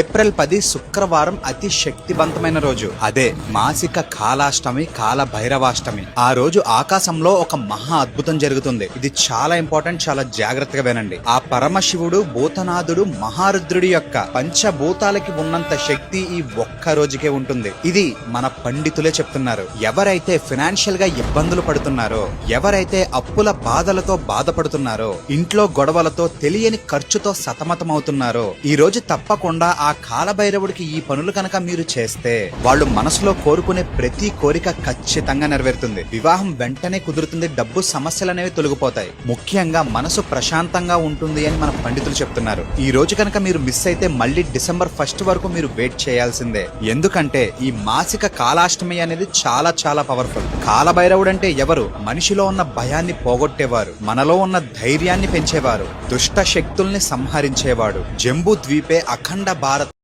April 10 శుక్రవారం అతి శక్తివంతమైన రోజు. అదే మాసిక కాలాష్టమి, కాల భైరవాష్టమి. ఆ రోజు ఆకాశంలో ఒక మహా అద్భుతం జరుగుతుంది. ఇది చాలా ఇంపార్టెంట్, చాలా జాగ్రత్తగా వినండి. ఆ పరమశివుడు భూతనాథుడు మహారుద్రుడి యొక్క పంచభూతాలకి ఉన్నంత శక్తి ఈ ఒక్క రోజుకే ఉంటుంది. ఇది మన పండితులే చెప్తున్నారు. ఎవరైతే ఫైనాన్షియల్ గా ఇబ్బందులు పడుతున్నారో, ఎవరైతే అప్పుల బాధలతో బాధపడుతున్నారో, ఇంట్లో గొడవలతో తెలియని ఖర్చుతో సతమతమవుతున్నారో, ఈ రోజు తప్పకుండా ఆ కాలభైరవుడికి ఈ పనులు కనుక మీరు చేస్తే వాళ్ళు మనసులో కోరుకునే ప్రతి కోరిక ఖచ్చితంగా నెరవేరుతుంది. వివాహం వెంటనే కుదురుతుంది. డబ్బు సమస్యలు అనేవి తొలగిపోతాయి. ముఖ్యంగా మనసు ప్రశాంతంగా ఉంటుంది అని మన పండితులు చెప్తున్నారు. ఈ రోజు కనుక మీరు మిస్ అయితే మళ్ళీ డిసెంబర్ 1 వరకు మీరు వెయిట్ చేయాల్సిందే. ఎందుకంటే ఈ మాసిక కాలాష్టమి అనేది చాలా చాలా పవర్ఫుల్. కాలభైరవుడు అంటే ఎవరు? మనిషిలో ఉన్న భయాన్ని పోగొట్టేవారు, మనలో ఉన్న ధైర్యాన్ని పెంచేవారు, దుష్ట శక్తుల్ని సంహరించేవాడు. జంబూ ద్వీపే అఖండ భారత్